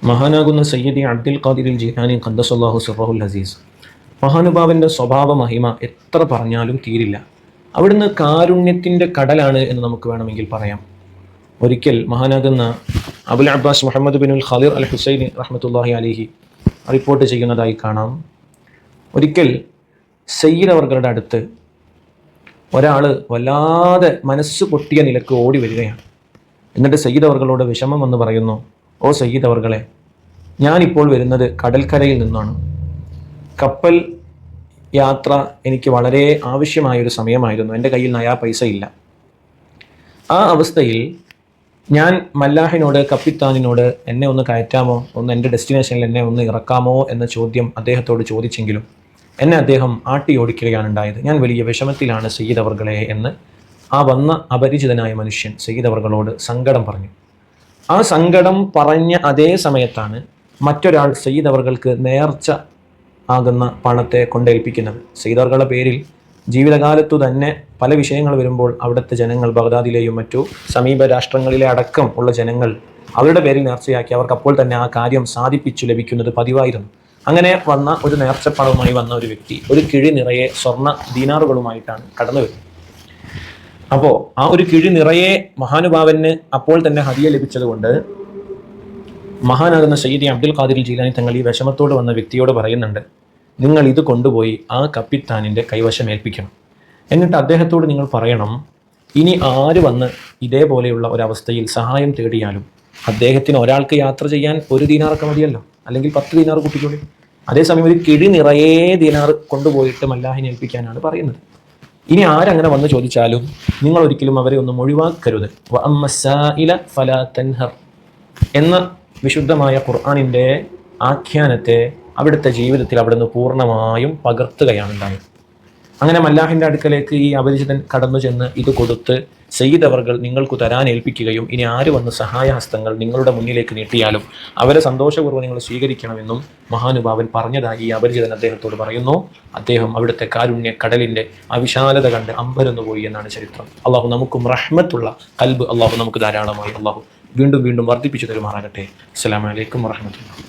മഹാനാകുന്ന സയ്യിദി അബ്ദുൽ ഖാദിർ ജിലാനി ഖദ്ദസല്ലാഹു സിർറഹുൽ അസീസ്, മഹാനുഭാവൻ്റെ സ്വഭാവ മഹിമ എത്ര പറഞ്ഞാലും തീരില്ല. അവിടുന്ന് കാരുണ്യത്തിൻ്റെ കടലാണ് എന്ന് നമുക്ക് വേണമെങ്കിൽ പറയാം. ഒരിക്കൽ മഹാനാകുന്ന അബുൽ അബ്ബാസ് മുഹമ്മദ് ബിനുൽ ഖാദിർ അൽ ഹുസൈൻ റഹ്മത്തുള്ളാഹി അലൈഹി റിപ്പോർട്ട് ചെയ്യുന്നതായി കാണാം. ഒരിക്കൽ സയ്യിദ് അവറുകളുടെ അടുത്ത് ഒരാൾ വല്ലാതെ മനസ്സ് പൊട്ടിയ നിലക്ക് ഓടി വരികയാണ്. എന്നിട്ട് സയ്യിദ് അവറുകളോട് വിഷമം എന്ന് പറയുന്നു, ഓ സയ്യിദ് അവർകളെ, ഞാനിപ്പോൾ വരുന്നത് കടൽക്കരയിൽ നിന്നാണ്. കപ്പൽ യാത്ര എനിക്ക് വളരെ ആവശ്യമായൊരു സമയമായിരുന്നു. എൻ്റെ കയ്യിൽ നയാ പൈസ ഇല്ല. ആ അവസ്ഥയിൽ ഞാൻ മല്ലാഹിനോട്, കപ്പിത്താനിനോട് എന്നെ ഒന്ന് കയറ്റാമോ, ഒന്ന് എൻ്റെ ഡെസ്റ്റിനേഷനിൽ എന്നെ ഒന്ന് ഇറക്കാമോ എന്ന ചോദ്യം അദ്ദേഹത്തോട് ചോദിച്ചെങ്കിലും എന്നെ അദ്ദേഹം ആട്ടി ഓടിക്കുകയാണ് ഉണ്ടായത്. ഞാൻ വലിയ വിഷമത്തിലാണ് സയ്യിദ് അവർകളെ എന്ന് ആ വന്ന അപരിചിതനായ മനുഷ്യൻ സയ്യിദ് അവർകളോട് സങ്കടം പറഞ്ഞു. ആ സങ്കടം പറഞ്ഞ അതേ സമയത്താണ് മറ്റൊരാൾ സയ്യിദ് അവർക്ക് നേർച്ച ആകുന്ന പണത്തെ കൊണ്ടേൽപ്പിക്കുന്നത്. സയ്യിദ് അവറുകളുടെ പേരിൽ ജീവിതകാലത്തു തന്നെ പല വിഷയങ്ങൾ വരുമ്പോൾ അവിടുത്തെ ജനങ്ങൾ, ബഗ്ദാദിലെയും മറ്റു സമീപ രാഷ്ട്രങ്ങളിലെ അടക്കം ഉള്ള ജനങ്ങൾ അവരുടെ പേരിൽ നേർച്ചയാക്കി അവർക്ക് അപ്പോൾ തന്നെ ആ കാര്യം സാധിപ്പിച്ചു ലഭിക്കുന്നത് പതിവായിരുന്നു. അങ്ങനെ വന്ന ഒരു നേർച്ചപ്പണവുമായി വന്ന ഒരു വ്യക്തി ഒരു കിഴി നിറയെ സ്വർണ്ണ ദീനാറുകളുമായിട്ടാണ് കടന്നു വരുന്നത്. അപ്പോൾ ആ ഒരു കിഴി നിറയെ മഹാനുഭാവന് അപ്പോൾ തന്നെ ഹദിയ ലഭിച്ചതുകൊണ്ട് മഹാനാകുന്ന സയ്യിദി അബ്ദുൽ ഖാദിർ ജീലാനി തങ്ങൾ ഈ വിഷമത്തോട് വന്ന വ്യക്തിയോട് പറയുന്നുണ്ട്, നിങ്ങൾ ഇത് കൊണ്ടുപോയി ആ കപ്പിത്താനിൻ്റെ കൈവശം ഏൽപ്പിക്കണം. എന്നിട്ട് അദ്ദേഹത്തോട് നിങ്ങൾ പറയണം, ഇനി ആര് വന്ന് ഇതേപോലെയുള്ള ഒരവസ്ഥയിൽ സഹായം തേടിയാലും അദ്ദേഹത്തിന് ഒരാൾക്ക് യാത്ര ചെയ്യാൻ 1 ദീനാറൊക്കെ മതിയല്ലോ, അല്ലെങ്കിൽ 10 ദീനാർ കൂട്ടിക്കോളി. അതേസമയം ഒരു കിഴി നിറയെ ദീനാർ കൊണ്ടുപോയിട്ട് മല്ലാഹിനെ ഏൽപ്പിക്കാനാണ് പറയുന്നത്. ഇനി ആരങ്ങനെ വന്ന് ചോദിച്ചാലും നിങ്ങൾ ഒരിക്കലും അവരെ ഒന്നും ഒഴിവാക്കരുത്. എന്ന വിശുദ്ധമായ ഖുർആനിൻ്റെ ആഖ്യാനത്തെ അവിടുത്തെ ജീവിതത്തിൽ അവിടുന്ന് പൂർണ്ണമായും പകർത്തുകയാണ് ഉണ്ടായത്. അങ്ങനെ മല്ലാഹിൻ്റെ അടുക്കലേക്ക് ഈ അപരിചിതൻ കടന്നു ചെന്ന് ഇത് കൊടുത്ത് സയ്യിദ് അവർകൾ നിങ്ങൾക്ക് തരാൻ ഏൽപ്പിക്കുകയും ഇനി ആര് വന്ന് സഹായഹസ്തങ്ങൾ നിങ്ങളുടെ മുന്നിലേക്ക് നീട്ടിയാലും അവരെ സന്തോഷപൂർവ്വം നിങ്ങൾ സ്വീകരിക്കണമെന്നും മഹാനുഭാവൻ പറഞ്ഞതായി ഈ അപരിചിതൻ അദ്ദേഹത്തോട് പറയുന്നു. അദ്ദേഹം അവിടുത്തെ കാരുണ്യ കടലിൻ്റെ അവിശാലത കണ്ട് അമ്പരന്നു പോയി എന്നാണ് ചരിത്രം. അള്ളാഹു നമുക്കും റഹ്മത്തുള്ള ഖൽബ് അള്ളാഹു നമുക്ക് ധാരാളമായി അള്ളാഹു വീണ്ടും വീണ്ടും വർദ്ധിപ്പിച്ചു തരുമാറാകട്ടെ. അസ്സലാമു അലൈക്കും വറഹ്മത്തുള്ളാഹി.